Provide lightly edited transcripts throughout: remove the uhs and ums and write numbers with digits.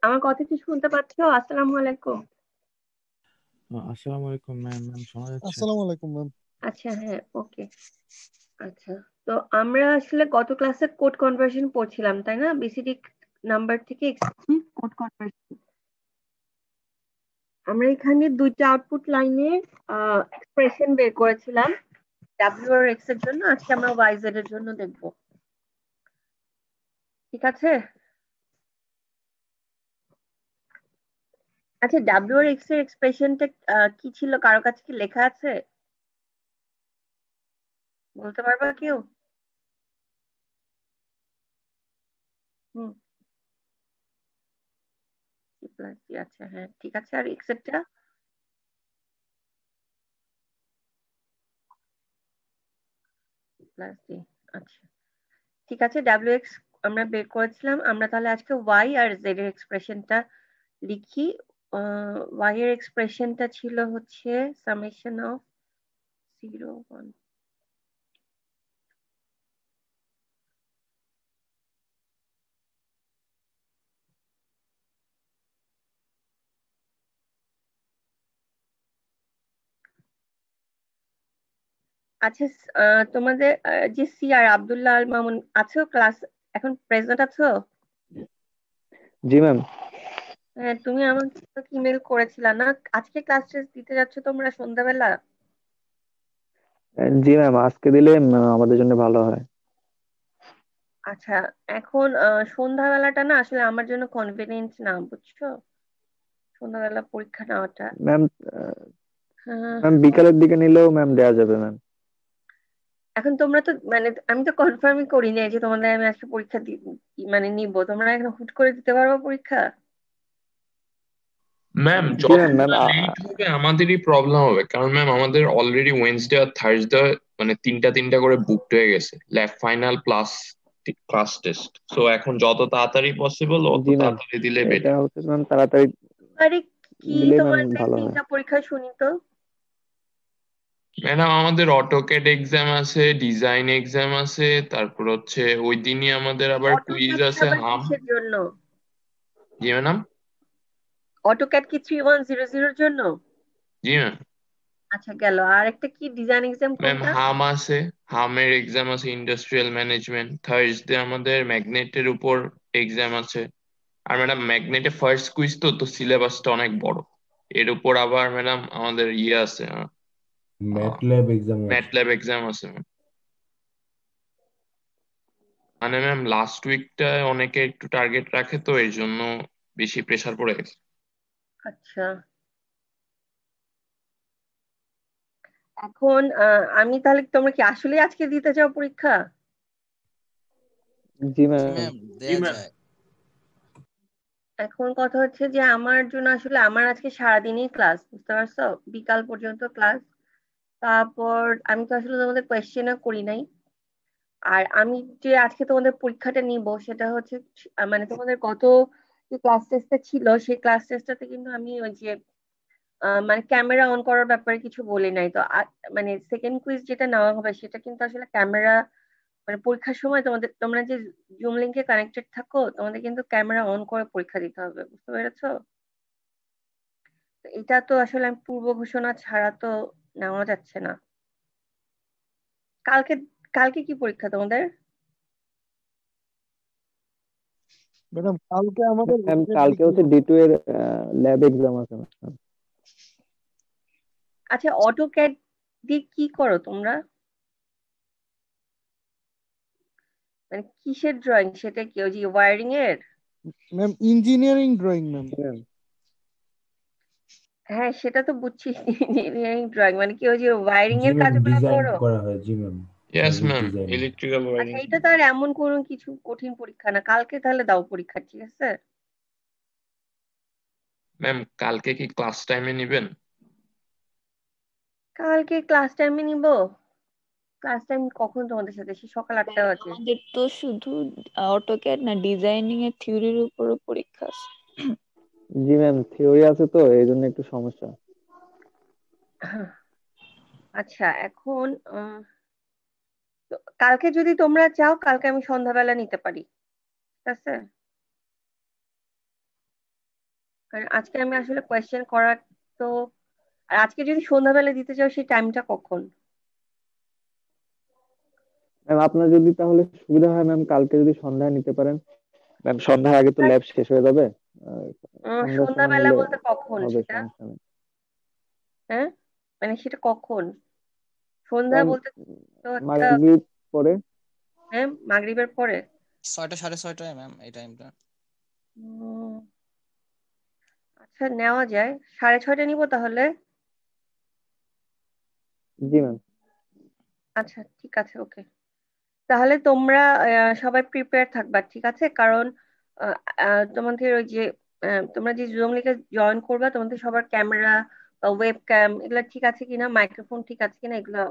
আমার কথা কি শুনতে পাচ্ছ? আসসালামু আলাইকুম। আসসালামু আলাইকুম ম্যাম। শোনা যাচ্ছে? আসসালামু আলাইকুম ম্যাম। আচ্ছা, হ্যাঁ, ওকে। আচ্ছা, তো আমরা আসলে গত ক্লাসে কোড কনভার্সন পড়ছিলাম, তাই না? বিসিডি নাম্বার থেকে কোড কনভার্সন। আমরা এখানে দুইটা আউটপুট লাইনে এক্সপ্রেশন বের করেছিলাম, ডাব্লিউ আর এক্স এর জন্য। আজকে আমরা ওয়াই জেড এর জন্য দেখবো। ঠিক আছে। আচ্ছা, ডাব্লিউ আর এক্স এর এক্সপ্রেশনটা কি ছিল? কারো কাছে কি লেখা আছে? বলতে পারবা কেউ? হুম। সি প্লাস ডি, আচ্ছা, হ্যাঁ, ঠিক আছে। আর এক্স এরটা? প্লাস ডি, আচ্ছা, ঠিক আছে। ডাব্লিউ এক্স আমরা বের করেছিলাম। আমরা তাহলে আজকে ওয়াই আর জেড এর এক্সপ্রেশনটা লিখি। ওয়াই এর এক্সপ্রেশনটা ছিল হচ্ছে সামেশন অফ 0 1। আচ্ছা, তোমাদের যে সি আর আব্দুল্লাহ আল মামুন আছো ক্লাস, এখন প্রেজেন্ট আছো? জি ম্যাম। হ্যাঁ, তুমি আমাকে ইমেল করেছিলা না? আজকে ক্লাস টেস্ট দিতে যাচ্ছ তোমরা সন্ধ্যাবেলা? জি ম্যাম, আজকে দিলে আমাদের জন্য ভালো হয়। আচ্ছা, এখন সন্ধ্যাবেলাটা না আসলে আমার জন্য কনভিনিয়েন্ট না, বুঝছো? সন্ধ্যাবেলা পরীক্ষা নেওয়াটা। ম্যাম, আহ, ম্যাম বিকালের দিকে নিলেও ম্যাম দেওয়া যাবে ম্যাম। এখন তোমরা তো মানে আমি তো কনফার্মই করি নাই যে তোমাদের আমি আজকে পরীক্ষা মানে নিব। তোমরা এখন হুট করে দিতে পারবো পরীক্ষা? ম্যাম জি ম্যাম। ম্যাম যতটা লেট হবে আমাদেরই প্রবলেম হবে, কারণ ম্যাম আমাদের অলরেডি ওয়েনসডে আর থার্সডে মানে তিনটা তিনটা করে বুকড হয়ে গেছে, lab final plus class test. So এখন যত তাড়াতাড়ি পসিবল অত জি ম্যাম, তাড়াতাড়ি দিলে এটা বেটার। হচ্ছে ম্যাম তাড়াতাড়ি আরে, কি দিলে ম্যাম তোমাদের ভালো হয়। তিনটা পরীক্ষা শুনি তো? ম্যাডাম আমাদের অটোক্যাড এক্সাম আছে, ডিজাইন এক্সাম আছে, তারপর হচ্ছে ওই দিনই আমাদের আবার কুইজ অটোক্যাড আছে আবার হাম। কিসের জন্য? জি ম্যাডাম। অটোক্যাড কি 3100 জন্য? জি ম্যাম। আচ্ছা, গেল। আর একটা কি ডিজাইন এক্সাম ম্যাম কোনটা? হাম আছে, হামের এক্সাম আছে ইন্ডাস্ট্রিয়াল ম্যানেজমেন্ট। থার্সডে আমাদের ম্যাগনেটের উপর এক্সাম আছে। আর ম্যাডাম ম্যাগনেটে ফার্স্ট কুইজ তো তো সিলেবাসটা অনেক বড়। এর উপর আবার ম্যাডাম আমাদের ইয়ে আছে, ম্যাটল্যাব এক্সাম আছে। ম্যাটল্যাব এক্সাম আছে ম্যাম। মানে ম্যাম লাস্ট উইকটায় অনেকে একটু টার্গেট রাখে, তো এই জন্য বেশি প্রেসার পড়ে গেছে। আচ্ছা, এখন আমি তাহলে, তোমরা কি আসলে আজকে দিতে চাও পরীক্ষা? জি জি ম্যাম। ম্যাম, জি দেয়া ম্যাম। যায়। এখন কথা হচ্ছে যে আমার জন্য আসলে আমার আজকে সারাদিনই ক্লাস, বুঝতে পারছো? বিকাল পর্যন্ত ক্লাস। তারপর আমি তো আসলে তোমাদের কোয়েশ্চেনও করি নাই। আর আমি যে আজকে তোমাদের পরীক্ষাটা নিব সেটা হচ্ছে মানে তোমাদের গত যে ক্লাস টেস্টটা ছিল সেই ক্লাস টেস্টটাতে কিন্তু আমি ওই যে মানে ক্যামেরা অন করার ব্যাপারে কিছু বলি নাই তো। মানে সেকেন্ড কুইজ যেটা নেওয়া হবে সেটা কিন্তু আসলে ক্যামেরা, মানে পরীক্ষার সময় তোমরা যে জুম লিংকে কানেক্টেড থাকো তোমাদের কিন্তু ক্যামেরা অন করে পরীক্ষা দিতে হবে, বুঝতে পেরেছো? তো এটা তো আসলে আমি পূর্ব ঘোষণা ছাড়া তো নেওয়া যাচ্ছে না। কালকে কালকে কি পরীক্ষা তোমাদের? ম্যাডাম কালকে আমাদের ম্যাম ল্যাবের কালকে দিকে হচ্ছে D2 এর ল্যাব এক্সাম আছে ম্যাম। আচ্ছা, অটোক্যাড দিয়ে কি করো তোমরা? মানে কিসের ড্রয়িং সেটা? কি ওই যে ওয়ারিং এর? Ma'am engineering drawing ma'am. জি ম্যাম। হ্যাঁ, সেটা তো বুঝছি। ইঞ্জিনিয়ারিং ড্রয়িং মানে কি ওই যে ওয়ারিং জি এর ম্যাম, কাজগুলো ডিজাইন করো? করা হয়। জি ma'am, yes service ma'am, design. Electrical wiring. আচ্ছা, এটা তো আর এমন কোনো কিছু কঠিন পরীক্ষা না। কালকে তাহলে দাও পরীক্ষা, ঠিক আছে? ম্যাম কালকে কি ক্লাস টাইমে নিবেন? কালকে ক্লাস টাইমে নিব? ক্লাস টাইম কখন তোমাদের সাথে? সে সকাল 8টা বাজে। আমাদের তো শুধু অটোক্যাড না, ডিজাইনিং এর থিওরির উপরও পরীক্ষা আছে। জি ম্যাম, থিওরি আছে তো এই জন্য একটু সমস্যা। আচ্ছা, এখন তো কালকে যদি তোমরা চাও কালকে আমি সন্ধ্যাবেলা নিতে পারি, ঠিক আছে? কারণ আজকে আমি আসলে কোয়েশ্চেন করার তো, আর আজকে যদি সন্ধ্যাবেলা দিতে চাও সেই টাইমটা কখন? ম্যাম আপনার যদি তাহলে সুবিধা হয় ম্যাম, কালকে যদি সন্ধ্যায় নিতে পারেন। ম্যাম সন্ধ্যার আগে তো ল্যাব শেষ হয়ে যাবে। আর সন্ধ্যার সময় সন্ধ্যাবেলা নিলে বলতে কখন হবে, সেটা? সমস্যা নেই। হ্যাঁ, মানে সেটা কখন? সন্ধ্যা ম্যাম বলতে তো একটা, মাগরিব পরে। হ্যাঁ মাগরিবের পরে। 6টা 6:30 ম্যাম এই টাইমটা। উম, আচ্ছা নেওয়া যায়, 6:30 নিবো তাহলে। জি ম্যাম। আচ্ছা ঠিক আছে, ওকে। তাহলে তোমরা সবাই প্রিপেয়ার থাকবা, ঠিক আছে? কারণ তোমাদের ওই যে তোমরা যে জুম লিগে জয়েন করবা, তোমাদের সবার ক্যামেরা বা ওয়েব ক্যাম এগুলা ঠিক আছে কিনা, মাইক্রোফোন ঠিক আছে কিনা, এগুলা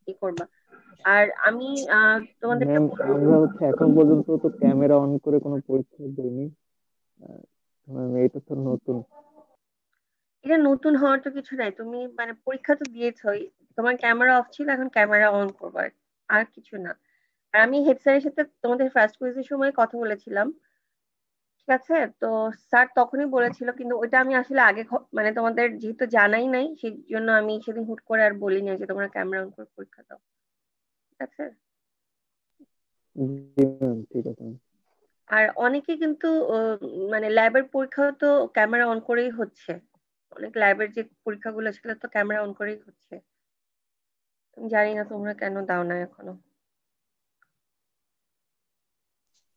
ই করবা। আর আমি তোমাদেরকে ম্যাম বলবো, আমরা হচ্ছে এখন পর্যন্ত তো ক্যামেরা অন করে কোনো পরীক্ষা দিইনি। ম্যাম এটা তো নতুন। এটা নতুন হওয়ার তো কিছু নাই, তুমি মানে পরীক্ষা তো দিয়েছই, তোমার ক্যামেরা অফ ছিল, এখন ক্যামেরা অন করবা, আর কিছু না। আর আমি হেড স্যারের সাথে তোমাদের ফার্স্ট কুইজের সময় কথা বলেছিলাম, ঠিক আছে? তো স্যার তখনই বলেছিল, কিন্তু ওইটা আমি আসলে আগে মানে তোমাদের যেহেতু জানাই নাই, সেই জন্য আমি সেদিন হুট করে আর বলি না যে তোমরা ক্যামেরা অন করে পরীক্ষা দাও, ঠিক আছে? জি ম্যাম ঠিক আছে ম্যাম। আর অনেকে কিন্তু মানে ল্যাবের পরীক্ষাও তো ক্যামেরা অন করেই হচ্ছে, অনেক ল্যাবের যে পরীক্ষাগুলো সেগুলো তো ক্যামেরা অন করেই হচ্ছে। আমি জানি না তোমরা কেন দাও না এখনো।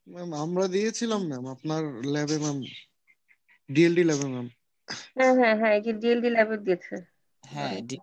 ম্যাম আমরা দিয়েছিলাম ম্যাম আপনার ল্যাবে ম্যাম, ডিএলডি ল্যাবে ম্যাম। হ্যাঁ হ্যাঁ হ্যাঁ, এই যে ডিএলডি ল্যাবে দিয়েছে হ্যাঁ অনেকে।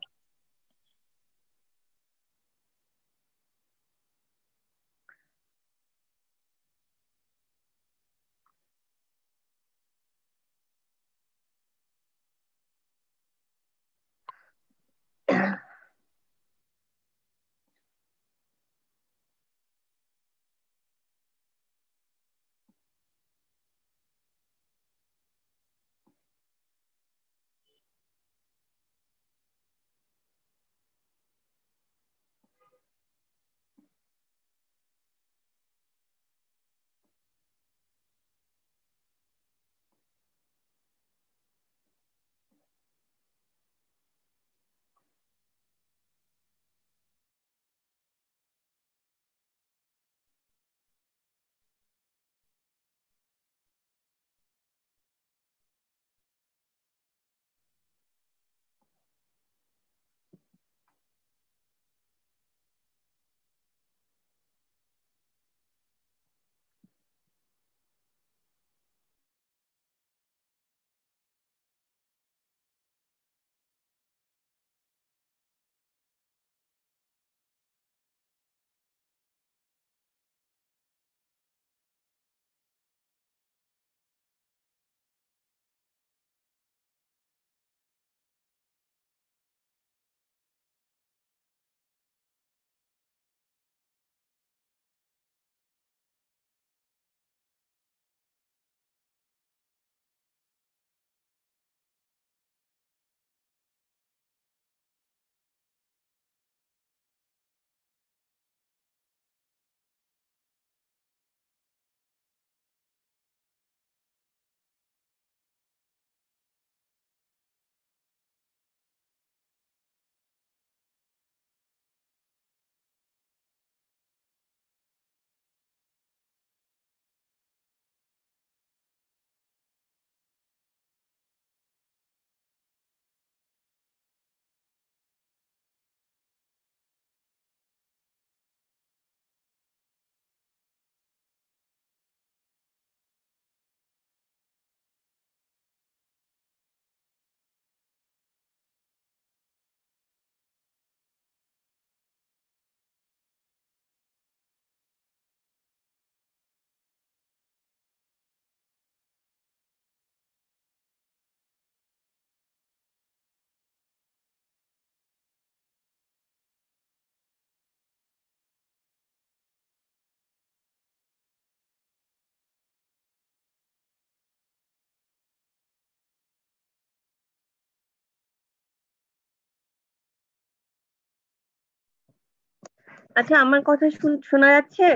আচ্ছা আমার কথা শোনা যাচ্ছে?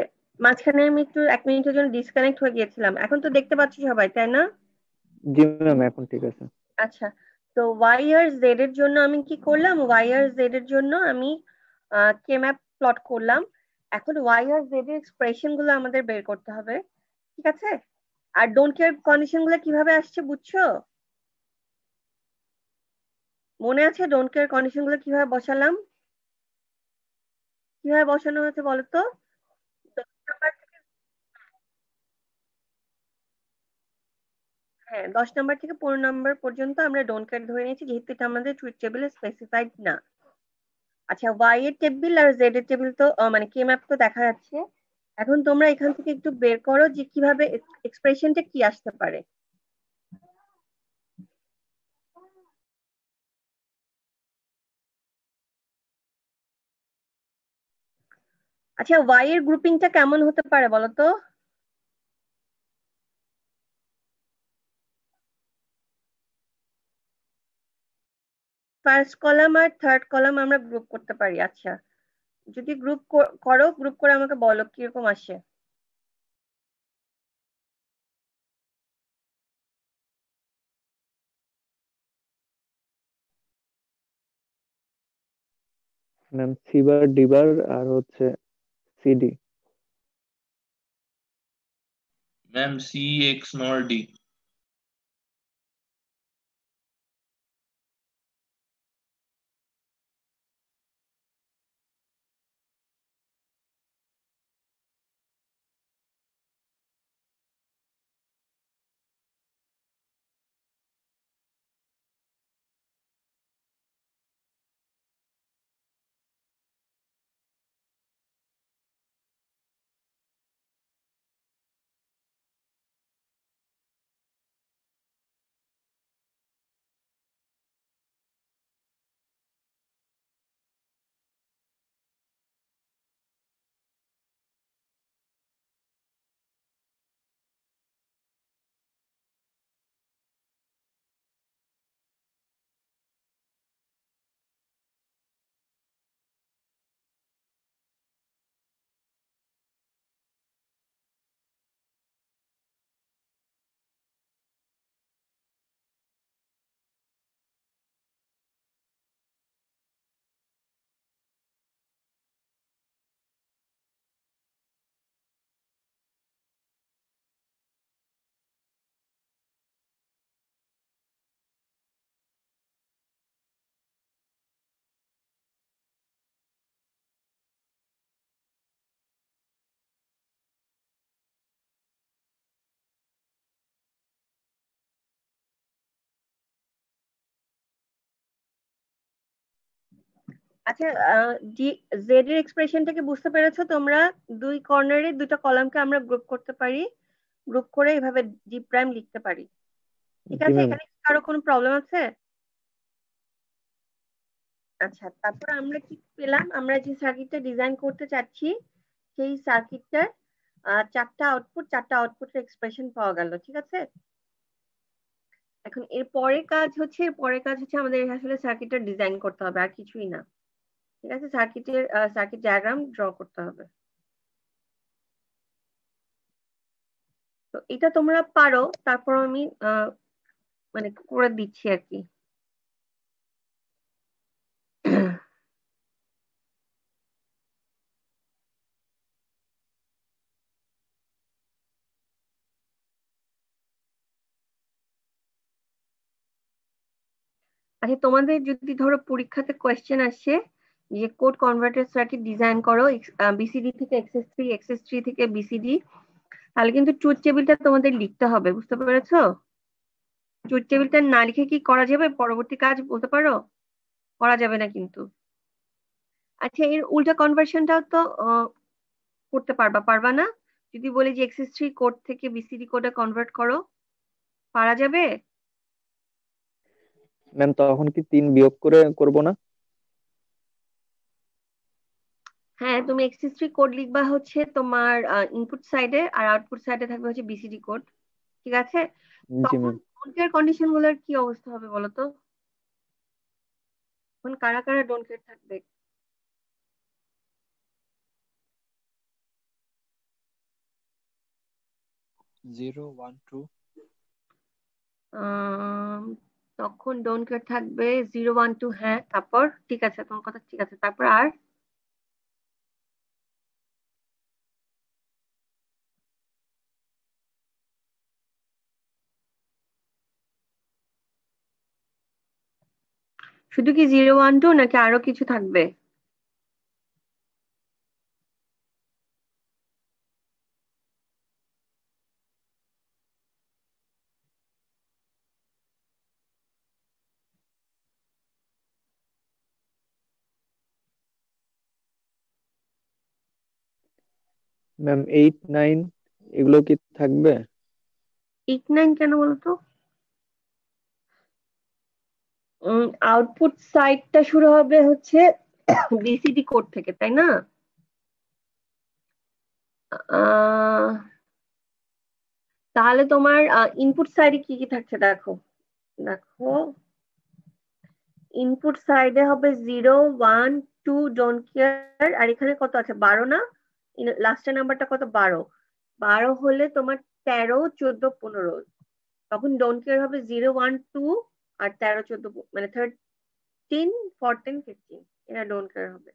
মাঝখানে আমি একটু 1 মিনিটের জন্য ডিসকানেক্ট হয়ে গিয়েছিলাম, এখন তো দেখতে পাচ্ছি সবাই, তাই না? জি ম্যাম, এখন ঠিক আছে। আচ্ছা, তো ওয়াই আর জেড এর জন্য আমি কি করলাম, ওয়াই আর জেড এর জন্য আমি কে ম্যাপ প্লট করলাম। এখন ওয়াই আর জেড এর এক্সপ্রেশন গুলো আমাদের বের করতে হবে, ঠিক আছে? আর ডোন্ট কেয়ার কন্ডিশন গুলো কিভাবে আসছে বুঝছো? মনে আছে ডোন্ট কেয়ার কন্ডিশন গুলো কিভাবে বসালাম, কিভাবে বসানো হয়েছে বলো তো? 10 নাম্বার থেকে, হ্যাঁ 10 নাম্বার থেকে 15 নাম্বার পর্যন্ত আমরা ডোন্ট কেয়ার ধরে নিয়েছি, যেহেতু এটা আমাদের ট্রুথ টেবিলে স্পেসিফাইড না। আচ্ছা, ওয়াই এর টেবিল আর জেড এর টেবিল তো মানে কে ম্যাপ তো দেখা যাচ্ছে। এখন তোমরা এখান থেকে একটু বের করো যে কিভাবে এক্সপ্রেশনটা কি আসতে পারে। আচ্ছা, ওয়াই এর গ্রুপিংটা কেমন হতে পারে বলো তো? ফার্স্ট কলাম আর থার্ড কলাম আমরা গ্রুপ করতে পারি। আচ্ছা, যদি গ্রুপ করো, গ্রুপ করে আমাকে বলো কিরকম আসে। ম্যাম সি বার, ডি বার আর হচ্ছে CD. Ma'am C X nor D. আচ্ছা, জেড এর এক্সপ্রেশনটাকে বুঝতে পেরেছো তোমরা? দুই কর্নারে দুটো কলামকে আমরা গ্রুপ করতে পারি, গ্রুপ করে এভাবে ডি প্রাইম লিখতে পারি, ঠিক জি আছে? ম্যাম। এখানে কি কারো কোনো প্রবলেম আছে? আচ্ছা, তারপর আমরা কি পেলাম, আমরা যে সার্কিটটা ডিজাইন করতে চাচ্ছি সেই সার্কিটটার 4টা আউটপুটের এক্সপ্রেশন পাওয়া গেল, ঠিক আছে? এখন এর পরের কাজ হচ্ছে আমাদের আসলে সার্কিটটা ডিজাইন করতে হবে, আর কিছুই না, ঠিক আছে? সার্কিট ডায়াগ্রাম ড্র করতে হবে। তো এটা তোমরা পারো, তারপর আমি মানে করে দিচ্ছি আর কি। আচ্ছা, তোমাদের যদি ধরো পরীক্ষাতে কোয়েশ্চেন আসে যে কোড কনভার্টার সার্কিট ডিজাইন করো বিসিডি থেকে এক্সএস 3, এক্সএস 3 থেকে বিসিডি, তাহলে কিন্তু ট্রুথ টেবিলটা তোমাদের লিখতে হবে, বুঝতে পেরেছো? ট্রুথ টেবিলটা না লিখে কি করা যাবে পরবর্তী কাজ বলতে পারো? করা যাবে না কিন্তু। আচ্ছা, এর উল্টা কনভার্সনটাও তো করতে পারবা, পারবা না? যদি বলি যে এক্সএস 3 কোড থেকে বিসিডি কোডে কনভার্ট করো, পারা যাবে? ম্যাম তখন কি 3 বিয়োগ করে করব না? হ্যাঁ, তুমি এক্সএস 3 কোড লিখবা হচ্ছে তোমার ইনপুট সাইডে, আর আউটপুট সাইডে থাকবে হচ্ছে বিসিডি কোড, ঠিক আছে? জি তখন ম্যাম। ডোন্ট কেয়ার কন্ডিশন গুলোর কি অবস্থা হবে বলো তো? এখন কারা কারা ডোন্ট কেয়ার থাকবে? 0 1 2 আম, তখন ডোন্ট কেয়ার থাকবে 0 1 2, হ্যাঁ, তারপর ঠিক আছে, তোমার কথা ঠিক আছে, তারপর আর শুধু কি 0 1 2 নাকি আরো কিছু থাকবে? ম্যাম 8 9 এগুলো কি থাকবে? 8 9 কেন বলতো? আউটপুট সাইডটা শুরু হবে হচ্ছে বিসিডি কোড থেকে, তাই না? আহ, তাহলে তোমার ইনপুট সাইডে কি কি থাকছে দেখো। দেখো, ইনপুট সাইডে হবে 0 1 2 ডোন্ট কেয়ার, আর এখানে কত আছে, 12 না? লাস্টের নাম্বারটা কত, 12। 12 হলে তোমার 13 14 15, তখন ডোন্ট কেয়ার হবে 0 1 2 আর 13 14, মানে 13 14 15, এটা ডোন্ট কেয়ার হবে।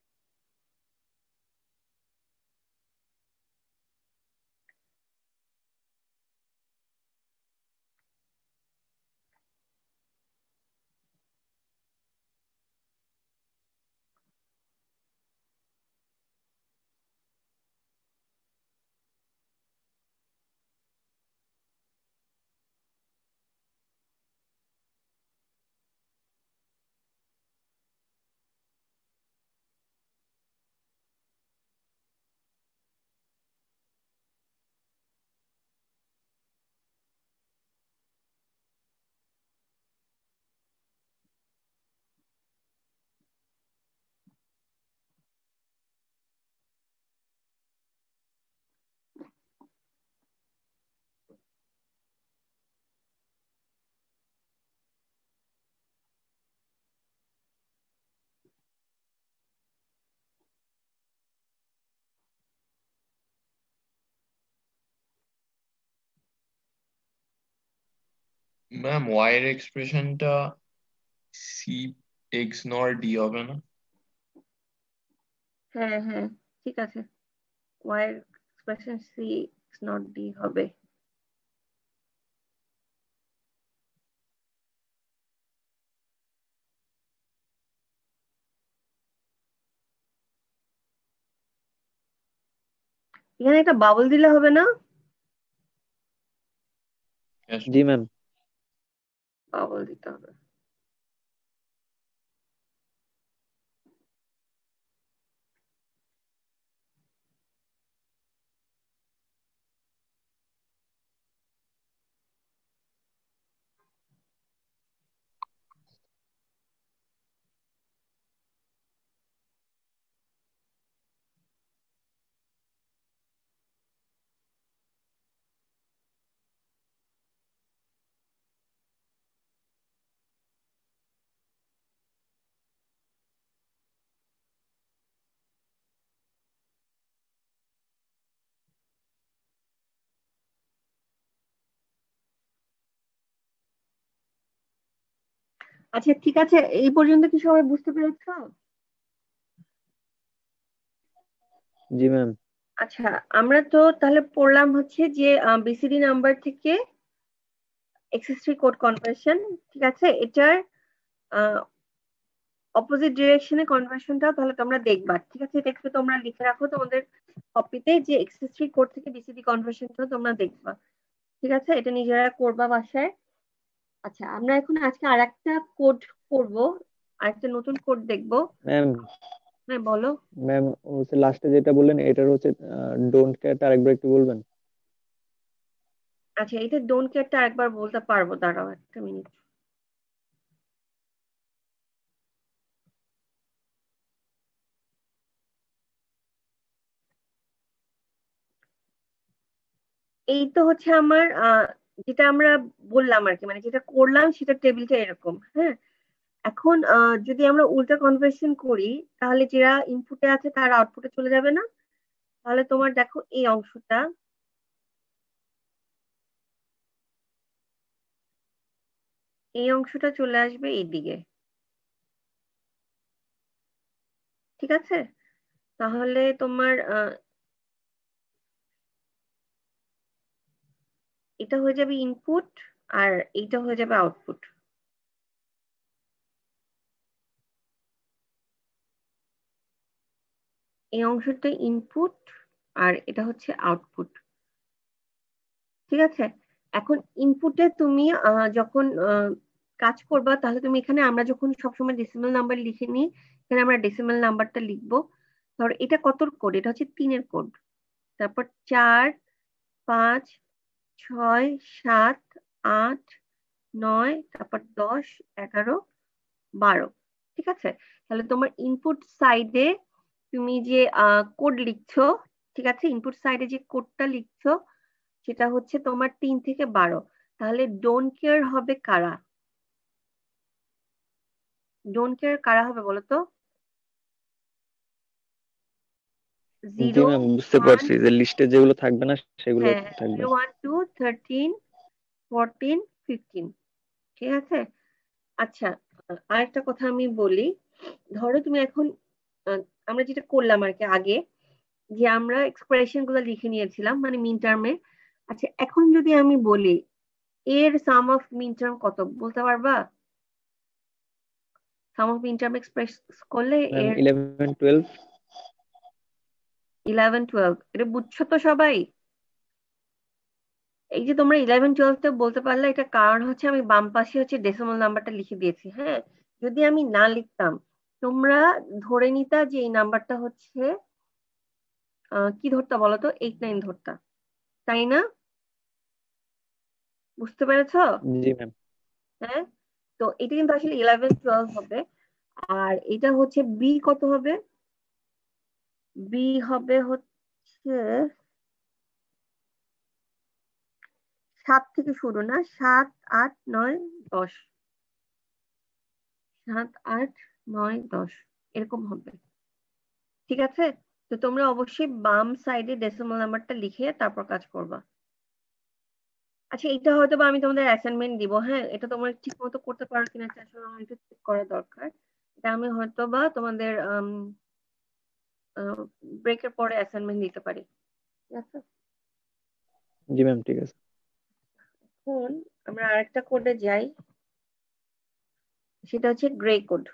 ম্যাম ওয়াই এর এক্সপ্রেশনটা সি এক্স নর ডি হবে না? হ্যাঁ হ্যাঁ, ঠিক আছে, Y expression C not D হবে। এখানে একটা বাবল দিলে হবে না? Yes, জি ম্যাম। বাবল দিতে হবে। আচ্ছা ঠিক আছে, এই পর্যন্ত কি সবাই বুঝতে পেরেছো? জি ম্যাম। আচ্ছা, আমরা তো তাহলে পড়লাম হচ্ছে যে বিসিডি নাম্বার থেকে এক্সএস3 কোড কনভার্সন, ঠিক আছে, এটার অপোজিট ডিরেকশনে কনভার্সনটাও তাহলে তোমরা দেখবা, ঠিক আছে, এটা একটু তোমরা লিখে রাখো তোমাদের কপিতে, যে এক্সএস3 কোড থেকে বিসিডি কনভার্সনটাও তোমরা দেখবা, ঠিক আছে, এটা নিজেরা করবা বাসায়। আচ্ছা, আমরা এখন আজকে আরেকটা কোড করবো, আরেকটা নতুন কোড দেখবো। ম্যাম হ্যাঁ বলো। ম্যাম হচ্ছে লাস্টে যেটা বললেন এটার হচ্ছে ডোন্ট কেয়ারটা আরেকবার একটু বলবেন? আচ্ছা, এটা ডোন্ট কেয়ারটা আরেকবার বলতে পারবো, দাঁড়াও একটা মিনিট। এই তো হচ্ছে আমার যেটা আমরা বললাম আর কি, মানে যেটা করলাম সেটা টেবিলটা এরকম, হ্যাঁ। এখন যদি আমরা উল্টা কনভার্সন করি, তাহলে যারা ইনপুটে আছে তারা আউটপুটে চলে যাবে না? তাহলে তোমার দেখো এই অংশটা, এই অংশটা চলে আসবে এইদিকে, ঠিক আছে? তাহলে তোমার এটা হয়ে যাবে ইনপুট আর এইটা হয়ে যাবে আউটপুট। এই অংশটা ইনপুট আর এটা হচ্ছে আউটপুট, ঠিক আছে? এখন ইনপুটে তুমি যখন কাজ করবা, তাহলে তুমি এখানে আমরা যখন সবসময় ডেসিমাল নাম্বার লিখে নিই, এখানে আমরা ডেসিমাল নাম্বারটা লিখবো। ধর এটা কত কোড? এটা হচ্ছে 3-এর কোড। তারপর 4, 5, 6, 7, 8, 9, তারপর 10, 11, 12, ঠিক আছে? তাহলে তোমার ইনপুট সাইডে তুমি যে কোড লিখছো, ঠিক আছে, ইনপুট সাইডে যে কোডটা লিখছো সেটা হচ্ছে তোমার 3 থেকে 12। তাহলে ডোন্ট কেয়ার হবে কারা? ডোন্ট কেয়ার কারা হবে বলো তো? জি 0, ম্যাম, বুঝতে 1, পারছি যে লিস্টে যেগুলো থাকবে না সেগুলো হ্যাঁ, থাকবে। 0, 1, 2, 13, 14, 15, ঠিক আছে? আচ্ছা, আরেকটা কথা আমি বলি। ধরো তুমি এখন আমরা যেটা করলাম আর কি আগে, যে আমরা এক্সপ্রেশন গুলো লিখে নিয়েছিলাম মানে মিন টার্মে। আচ্ছা, এখন যদি আমি বলি এর সাম অফ মিন টার্ম কত, বলতে পারবা? সাম অফ মিন টার্ম এক্সপ্রেস করলে ম্যাম এর 11, 12। 11, 12 এটা বুঝছো তো সবাই? এই যে তোমরা 11, 12 বলতে পারলে, এটা কারণ হচ্ছে আমি বাম পাশে হচ্ছে ডেসিমাল নাম্বারটা লিখে দিয়েছি। হ্যাঁ, যদি আমি না লিখতাম তোমরা ধরে নিতা যে এই নাম্বারটা হচ্ছে কি ধরতা বলো তো? 8, 9 ধরতা, তাই না? বুঝতে পেরেছো? জি ম্যাম। হ্যাঁ, তো এটা কিন্তু আসলে 11, 12 হবে। আর এটা হচ্ছে বি কত হবে? বি হবে হচ্ছে 7 থেকে শুরু, না? 7, 8, 9, 10, 7, 8, 9, 10 এরকম হবে, ঠিক আছে? তো তোমরা অবশ্যই বাম সাইডে ডেসিমাল নাম্বারটা লিখে তারপর কাজ করবা। আচ্ছা, এটা হয়তো বা আমি তোমাদের অ্যাসাইনমেন্ট দিব। হ্যাঁ, এটা তোমরা ঠিক মতো করতে পারো কিনা আসলে আমার একটু চেক করা দরকার। এটা আমি হয়তো বা তোমাদের ব্রেকের পরে অ্যাসাইনমেন্ট দিতে পারি, ঠিক আছে? জি ম্যাম, ঠিক আছে। এখন আমরা আরেকটা কোডে যাই, সেটা হচ্ছে গ্রে কোড।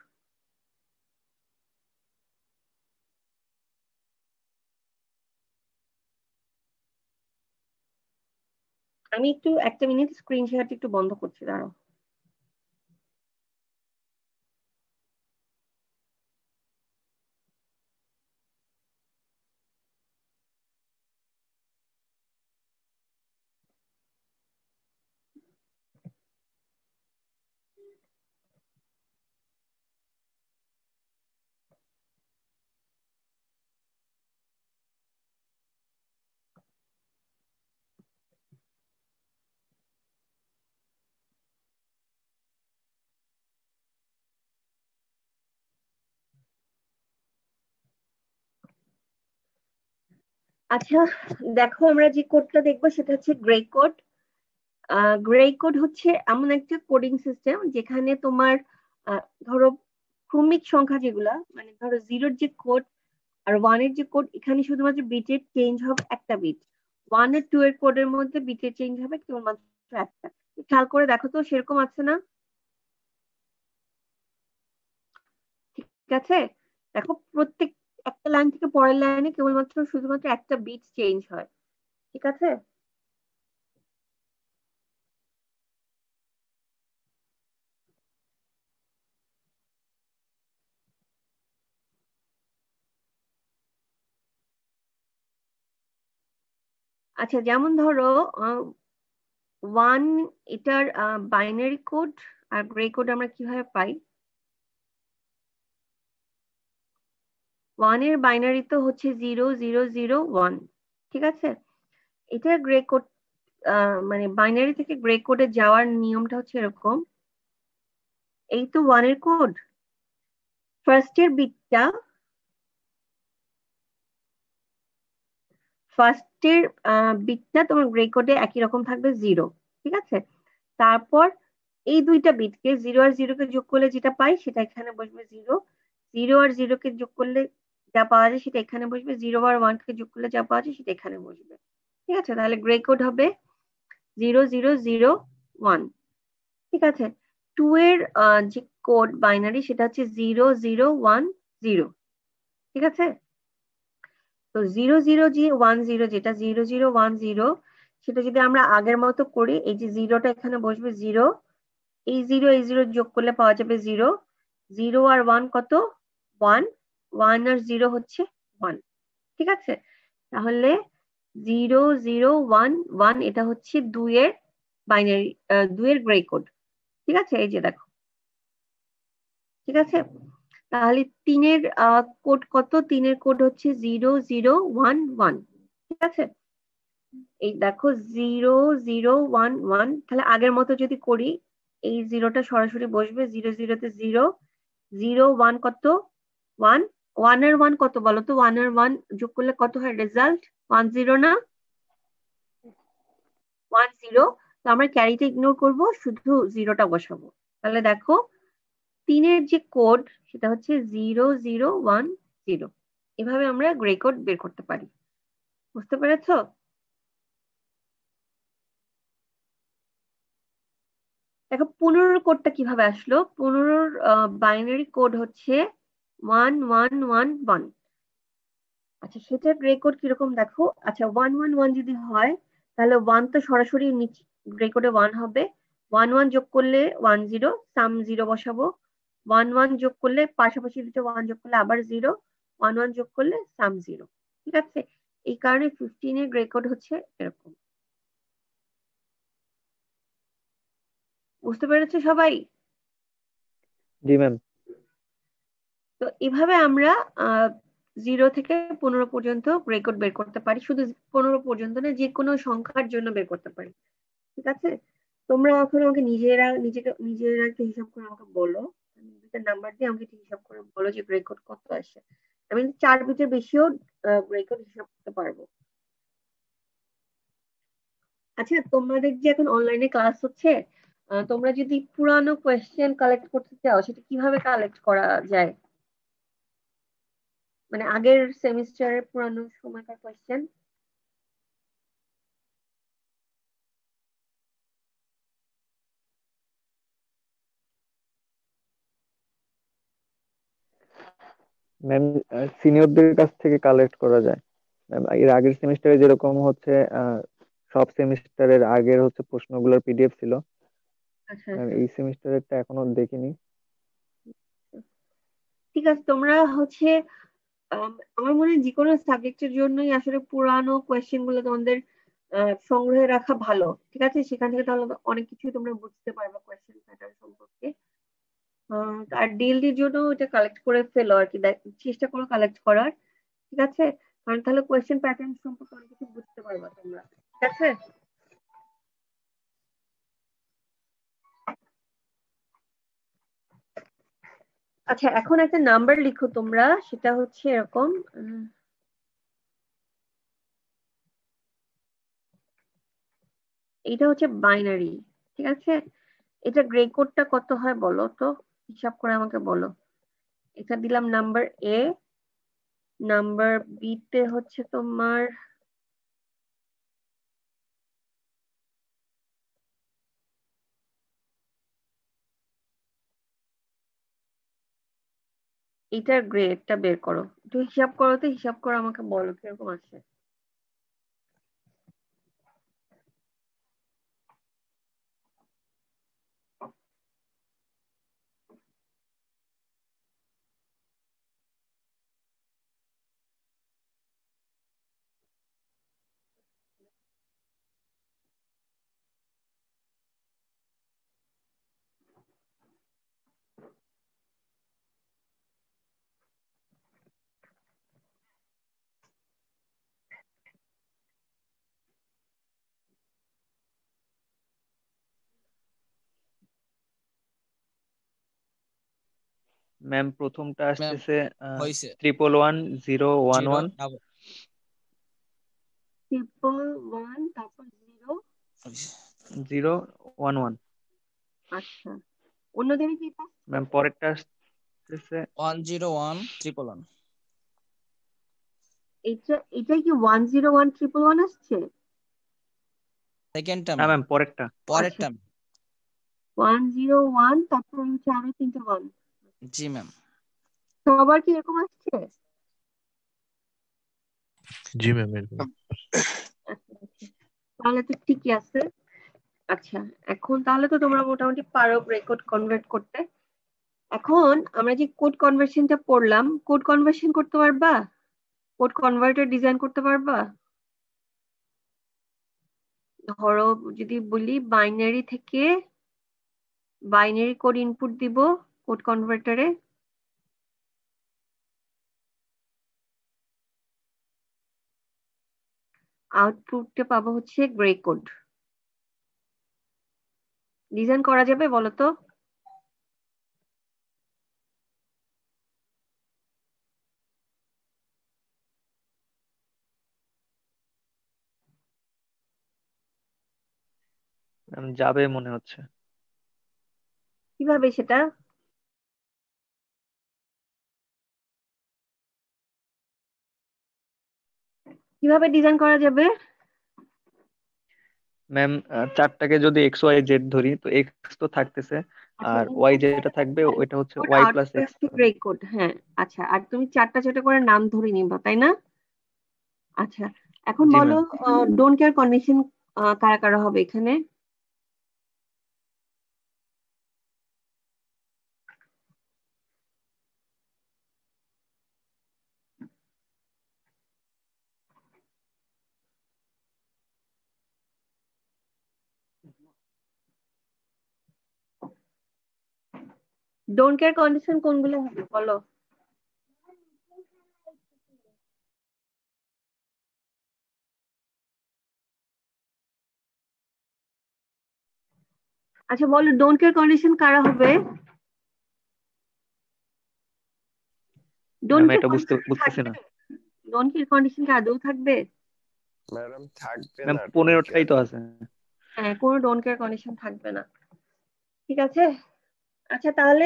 আমি একটু একটা মিনিট স্ক্রিন শেয়ারটা একটু বন্ধ করছি, দাঁড়াও। আচ্ছা, দেখো আমরা যে কোডটা দেখবো সেটা হচ্ছে গ্রে কোড। গ্রে কোড হচ্ছে এমন একটা কোডিং সিস্টেম যেখানে তোমার ধরো ক্রমিক সংখ্যা যেগুলা, মানে ধরো 0-র যে কোড আর 1-এর যে কোড, এখানে শুধুমাত্র বিটের চেঞ্জ হবে একটা বিট। 1 আর 2 এর কোডের মধ্যে বিটের চেঞ্জ হবে কেবলমাত্র একটা। খেয়াল করে দেখো তো সেরকম আছে না? ঠিক আছে, দেখো প্রত্যেক একটা লাইন থেকে পরের লাইনে কেবলমাত্র শুধুমাত্র একটা বিট চেঞ্জ হয়, ঠিক আছে? আচ্ছা, যেমন ধরো 1 এটার বাইনারি কোড আর গ্রে কোড আমরা কিভাবে পাই? 1 এর বাইনারি তো হচ্ছে 0, 0, 0, 1, ঠিক আছে? এটার গ্রে কোড মানে বাইনারি থেকে গ্রে কোডে যাওয়ার নিয়মটা হচ্ছে এরকম। এই তো 1 এর কোড, ফার্স্টের বিটটা, তোমার গ্রে কোডে একই রকম থাকবে 0, ঠিক আছে? তারপর এই দুইটা বিটকে 0 আর 0 কে যোগ করলে যেটা পাই সেটা এখানে বসবে 0, 0 আর 0 কে যোগ করলে যা পাওয়া যায় সেটা এখানে বসবে, 0 আর 1 কে যোগ করলে যা পাওয়া যায় সেটা এখানে বসবে। ঠিক আছে, তাহলে গ্রে কোড হবে 0001। ঠিক আছে, 2 এর যে কোড বাইনারি সেটা হচ্ছে 0010। ঠিক আছে, তো 0010 যেটা 0010 সেটা যদি আমরা আগের মতো করি, এই যে জিরোটা এখানে বসবে 0, এই 0 যোগ করলে পাওয়া যাবে 0, 0 আর 1 কত 1, 1 আর 0 হচ্ছে 1। ঠিক আছে, তাহলে 0011 এটা হচ্ছে 2 এর বাইনারি, 2 এর গ্রে কোড। ঠিক আছে, এই যে দেখো। ঠিক আছে, তাহলে 3 এর কোড কত, 3 এর কোড হচ্ছে 0011। ঠিক আছে, এই দেখো 0011, তাহলে আগের মতো যদি করি, এই জিরোটা সরাসরি বসবে, 00 তে 0, 01 কত 1, 1 আর 1 কত বলো তো, 1 আর 1 যোগ করলে কত হয় রেজাল্ট, 10 না, 10। তো আমরা ক্যারিটা ইগনোর করব, শুধু জিরোটা বসাবো। তাহলে দেখো 3 এর যে কোড সেটা হচ্ছে 0010। এভাবে আমরা গ্রে কোড বের করতে পারি। বুঝতে পেরেছো? দেখো 15 কোডটা কিভাবে আসলো। 15 বাইনারি কোড হচ্ছে 1111। আচ্ছা, সেটা গ্রে কোড কিরকম দেখো। আচ্ছা, 111 যদি হয় তাহলে 1 তো সরাসরি নিচে গ্রে কোডে 1 হবে, 11 যোগ করলে 10, সাম 0 বসাবো, 11 যোগ করলে পাশাপাশি দুটো 1 যোগ করলে আবার 0, 11 যোগ করলে সাম 0। ঠিক আছে, এই কারণে 15 এর গ্রে কোড হচ্ছে এরকম। বুঝতে পেরেছো সবাই? জি ম্যাম। তো এভাবে আমরা 0 থেকে 15 পর্যন্ত গ্রে কোড বের করতে পারি। শুধু 15 পর্যন্ত না, যে কোনো সংখ্যার জন্য বের করতে পারি। ঠিক আছে, তোমরা এখন আমাকে নিজেরা একটু হিসাব করে আমাকে বলো, দুটো নাম্বার দিয়ে আমাকে একটু হিসাব করে বলো যে গ্রে কোড কত আসে। আমি 4 বিটের বেশিও গ্রে কোড হিসাব করতে পারবো। আচ্ছা, তোমাদের যে এখন অনলাইনে ক্লাস হচ্ছে, তোমরা যদি পুরানো কোয়েশ্চেন কালেক্ট করতে চাও সেটা কিভাবে কালেক্ট করা যায়? মানে আগের সেমিস্টারের পুরানো সময়কার কোয়েশ্চেন। ম্যাম, সিনিয়রদের কাছ থেকে কালেক্ট করা যায়। ম্যাম, এর আগের সেমিস্টারে যেরকম হচ্ছে সব সেমিস্টারের আগের হচ্ছে প্রশ্নগুলোর পিডিএফ ছিল। আচ্ছা ম্যাম, আচ্ছা, এই সেমিস্টারেরটা এখনো দেখিনি। ঠিক আছে। তোমরা হচ্ছে আমার মনে হয় যে কোনো সাবজেক্টের জন্যই আসলে পুরানো কোয়েশ্চেন গুলো তোমাদের সংগ্রহে রাখা ভালো। ঠিক আছে, সেখান থেকে তাহলে অনেক কিছু তোমরা বুঝতে পারবে কোয়েশ্চেন প্যাটার্ন সম্পর্কে। আর ডিএলডির জন্য এটা কালেক্ট করে ফেলো আর কি, চেষ্টা করো কালেক্ট করার। ঠিক আছে, কারণ তাহলে কোয়েশ্চেন প্যাটার্ন সম্পর্কে অনেক কিছু বুঝতে পারবে তোমরা। ঠিক আছে, আচ্ছা এখন একটা নাম্বার লিখো তোমরা, সেটা হচ্ছে এরকম, এটা হচ্ছে বাইনারি। ঠিক আছে, এটা গ্রে কোডটা কত হয় বলো তো, হিসাব করে আমাকে বলো। এটা দিলাম নাম্বার এ, নাম্বার বি তে হচ্ছে তোমার এটার গ্রেডটা বের করো। একটু হিসাব করো তো, হিসাব করে আমাকে বলো কিরকম আছে। ম্যাম, প্রথমটা ম্যাম আসতেছে হয়েছে 111011। 0 ট্রিপল ওয়ান, তারপর 0 011। আচ্ছা, অন্যদের কি ম্যাম পরেরটা আসতেছে 1011111 এটাই কি 10111 আসছে? সেকেন্ডটা না ম্যাম, ম্যাম পরেরটা। পরেরটা। 101, তারপর হচ্ছে আরো 3টে 1। জি ম্যাম। সবার কি এরকম আসছে? জি ম্যাম এরকম। আচ্ছা, তাহলে তো ঠিকই আছে। আচ্ছা, এখন তাহলে তো তোমরা মোটামুটি পারো রেকর্ড কনভার্ট করতে। এখন আমরা যে কোড কনভার্সনটা পড়লাম, কোড কনভার্সন করতে পারবা? কোড কনভার্টার ডিজাইন করতে পারবা? ধরো যদি বলি বাইনারি থেকে বাইনারি কোড ইনপুট দিব কোড কনভার্টারে, আউটপুটে পাবো হচ্ছে গ্রে কোড। ডিজাইন করা যাবে বলো তো? ম্যাম যাবে মনে হচ্ছে। কিভাবে সেটা? কিভাবে ডিজাইন করা যাবে? ম্যাম চারটাকে যদি এক্স ওয়াই জেড ধরি তো এক্স তো থাকতেছে, আচ্ছা, আর ওয়াই যেটা থাকবে ওইটা হচ্ছে input Y plus output X. হচ্ছে গ্রে কোড। হ্যাঁ, আচ্ছা, আর তুমি চারটা করে নাম ধরে নিবা, তাই না? আচ্ছা, এখন জি বলো ম্যাম। ডোন্ট কেয়ার কন্ডিশন কারা কারা হবে এখানে? ডোন্ট কেয়ার কন্ডিশন কোনগুলো হবে বলো? আচ্ছা বলো, ডোন্ট কেয়ার কন্ডিশন কারা হবে? ডোন্ট ম্যাম কেয়ার এটা কন্ডিশন বুঝতেছি থাকবে? না ডোন্ট কেয়ার কন্ডিশন কি আদৌ থাকবে? ম্যাডাম থাকবে ম্যাম, না, ডোন্ট 15টাই কেয়ার। তো আছে। হ্যাঁ, কোনো ডোন্ট কেয়ার কন্ডিশন থাকবে না। ঠিক আছে। আচ্ছা তাহলে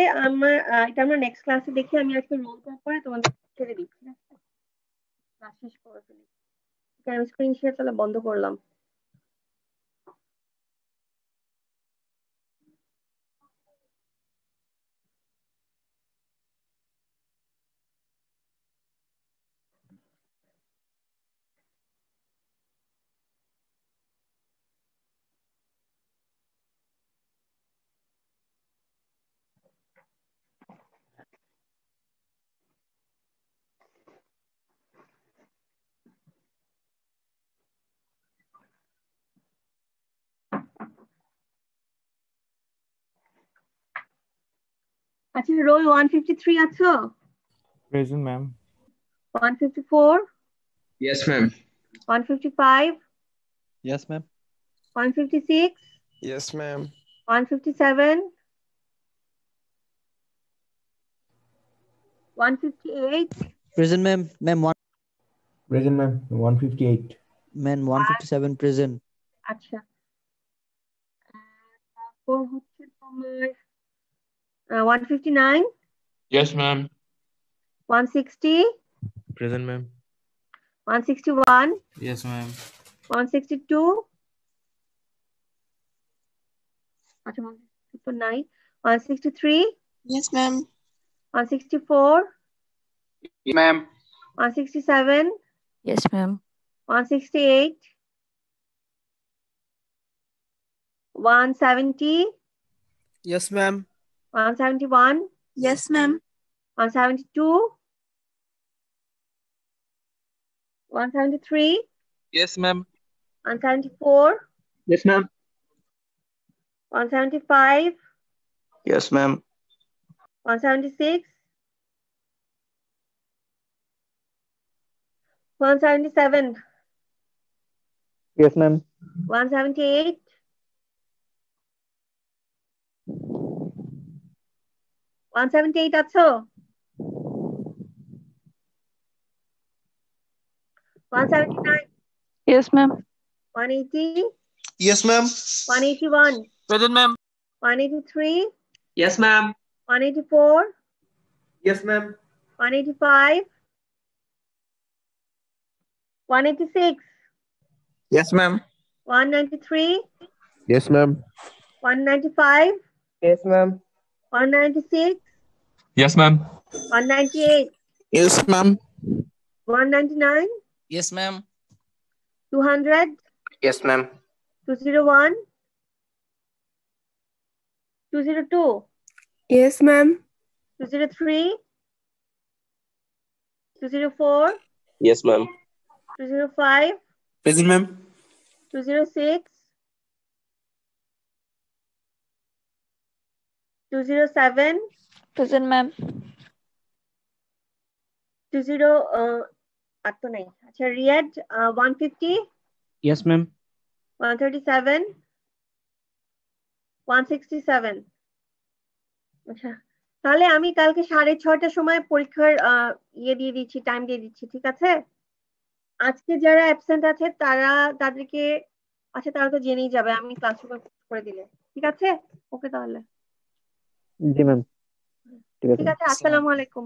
এটা আমরা নেক্সট ক্লাসে দেখি। আমি আজকে রোল কল করে তোমাদের ছেড়ে দিই, ঠিক আছে? ক্লাস শেষ করে ফেলি। আমি স্ক্রিন শেয়ার তাহলে বন্ধ করলাম। আচ্ছা, রোল 153 আছো? Present ma'am. 154, Yes, ma'am. 155, yes ma'am. 156, yes ma'am. 157, 158, Present, ma'am. Ma'am, present ma'am 158। ma'am, 157 present. আচ্ছা, তারপর হচ্ছে তোমার 159, Yes, ma'am. 160, present ma'am. 161, yes ma'am. 162, আচ্ছা 162 তো নাই, 163, Yes, ma'am. 164, Ma'am. 167, Yes, ma'am. 168, 170, Yes, ma'am. 171, Yes, ma'am. 172, 173, Yes, ma'am. 174, Yes, ma'am. 175, Yes, ma'am. 176, 177, yes ma'am. 178, 178 আছো? 179, Yes, ma'am. 180, yes ma'am. 181, Present, ma'am. 183, Yes, ma'am. 184, Yes, ma'am. 185, 186, Yes, ma'am. 193, Yes, ma'am. 195, Yes, ma'am. 196, Yes, ma'am. 198, Yes, ma'am. 199, Yes, ma'am. 200, Yes, ma'am. 201, 202, Yes, ma'am. 203, 204, Yes, ma'am. 205, Present, ma'am. 206, 207, Present, ma'am. 20 আর তো নাই আচ্ছা Riyad 150, Yes, ma'am. 137, 167। আচ্ছা তাহলে আমি কালকে 6:30টার সময় পরীক্ষার দিয়ে দিচ্ছি, টাইম দিয়ে দিচ্ছি, ঠিক আছে? আজকে যারা অ্যাবসেন্ট আছে তাদেরকে আচ্ছা তারা তো জেনেই যাবে আমি ক্লাস করে দিলে, ঠিক আছে? ওকে তাহলে জি ম্যাম, ঠিক আছে। ঠিক আছে, আসসালামু আলাইকুম।